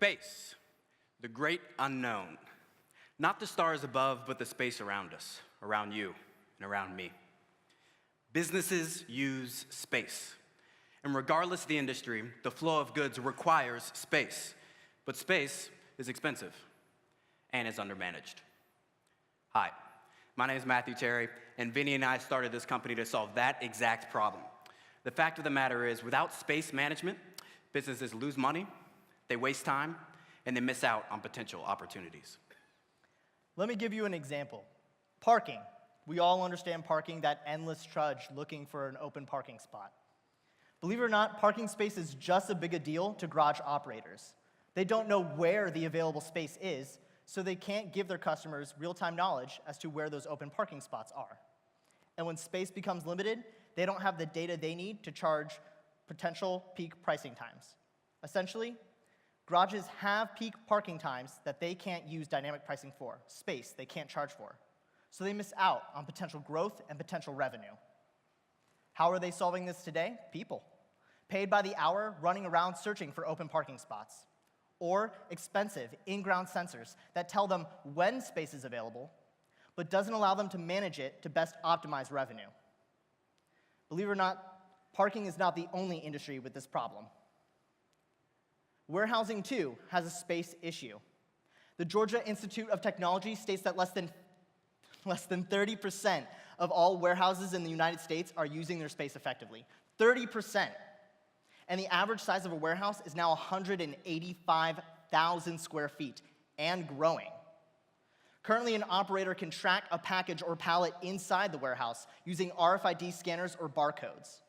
Space, the great unknown. Not the stars above, but the space around us, around you, and around me. Businesses use space. And regardless of the industry, the flow of goods requires space. But space is expensive and is undermanaged. Hi, my name is Matthew Terry, and Vinny and I started this company to solve that exact problem. The fact of the matter is, without space management, businesses lose money, they waste time, and they miss out on potential opportunities. Let me give you an example. Parking. We all understand parking, that endless trudge looking for an open parking spot. Believe it or not, parking space is just as big a deal to garage operators. They don't know where the available space is, so they can't give their customers real-time knowledge as to where those open parking spots are. And when space becomes limited, they don't have the data they need to charge potential peak pricing times. Essentially, garages have peak parking times that they can't use dynamic pricing for, space they can't charge for. So they miss out on potential growth and potential revenue. How are they solving this today? People. Paid by the hour, running around searching for open parking spots. Or expensive in-ground sensors that tell them when space is available, but doesn't allow them to manage it to best optimize revenue. Believe it or not, parking is not the only industry with this problem. Warehousing, too, has a space issue. The Georgia Institute of Technology states that less than 30% of all warehouses in the United States are using their space effectively. 30%. And the average size of a warehouse is now 185,000 square feet and growing. Currently, an operator can track a package or pallet inside the warehouse using RFID scanners or barcodes.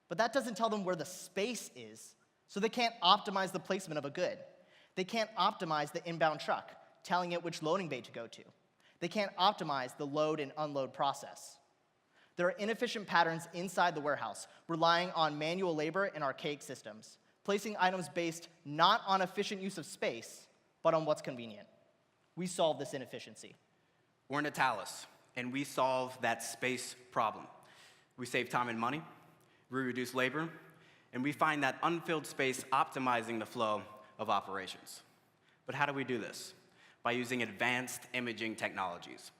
But that doesn't tell them where the space is, so they can't optimize the placement of a good. They can't optimize the inbound truck, telling it which loading bay to go to. They can't optimize the load and unload process. There are inefficient patterns inside the warehouse, relying on manual labor and archaic systems, placing items based not on efficient use of space, but on what's convenient. We solve this inefficiency. We're Natalus, and we solve that space problem. We save time and money, we reduce labor, and we find that unfilled space optimizing the flow of operations. But how do we do this? By using advanced imaging technologies.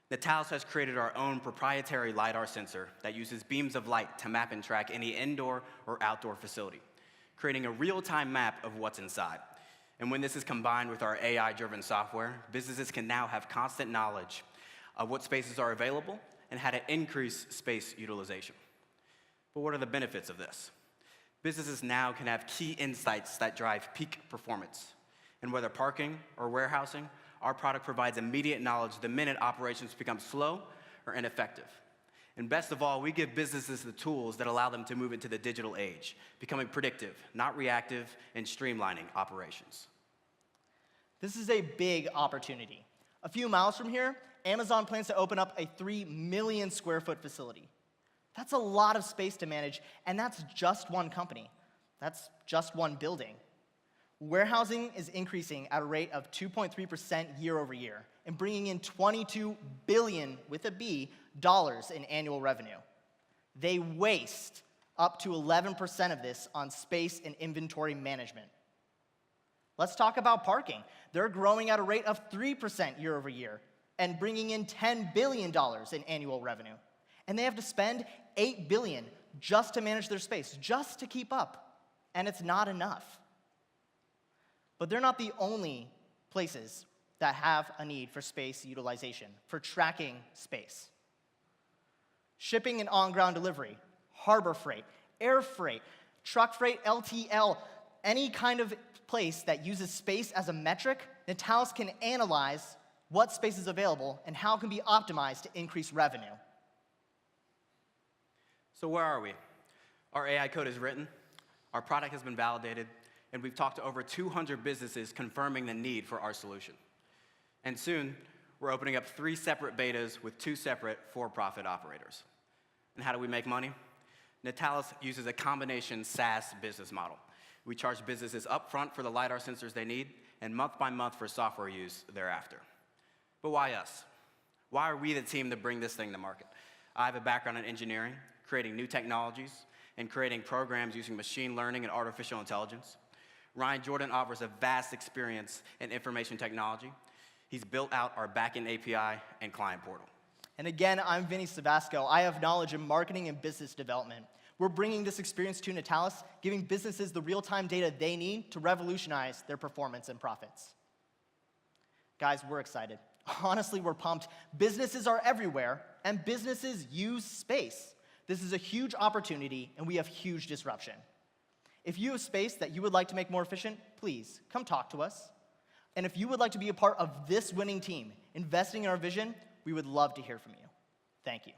Natalus has created our own proprietary LiDAR sensor that uses beams of light to map and track any indoor or outdoor facility, creating a real-time map of what's inside. And when this is combined with our AI-driven software, businesses can now have constant knowledge of what spaces are available and how to increase space utilization. But what are the benefits of this? Businesses now can have key insights that drive peak performance. And whether parking or warehousing, our product provides immediate knowledge the minute operations become slow or ineffective. And best of all, we give businesses the tools that allow them to move into the digital age, becoming predictive, not reactive, and streamlining operations. This is a big opportunity. A few miles from here, Amazon plans to open up a 3 million square foot facility. That's a lot of space to manage, and that's just one company. That's just one building. Warehousing is increasing at a rate of 2.3% year over year and bringing in $22 billion, with a B, dollars in annual revenue. They waste up to 11% of this on space and inventory management. Let's talk about parking. They're growing at a rate of 3% year over year and bringing in $10 billion in annual revenue. And they have to spend $8 billion just to manage their space, just to keep up. And it's not enough. But they're not the only places that have a need for space utilization, for tracking space. Shipping and on-ground delivery, harbor freight, air freight, truck freight, LTL, any kind of place that uses space as a metric, Natalus can analyze what space is available and how it can be optimized to increase revenue. So where are we? Our AI code is written, our product has been validated, and we've talked to over 200 businesses confirming the need for our solution. And soon, we're opening up 3 separate betas with 2 separate for-profit operators. And how do we make money? Natalus uses a combination SaaS business model. We charge businesses upfront for the LiDAR sensors they need, and month by month for software use thereafter. But why us? Why are we the team to bring this thing to market? I have a background in engineering, creating new technologies, and creating programs using machine learning and artificial intelligence. Ryan Jordan offers a vast experience in information technology. He's built out our backend API and client portal. And again, I'm Vinny Savasco. I have knowledge in marketing and business development. We're bringing this experience to Natalus, giving businesses the real-time data they need to revolutionize their performance and profits. Guys, we're excited. Honestly, we're pumped. Businesses are everywhere, and businesses use space. This is a huge opportunity, and we have huge disruption. If you have space that you would like to make more efficient, please come talk to us. And if you would like to be a part of this winning team, investing in our vision, we would love to hear from you. Thank you.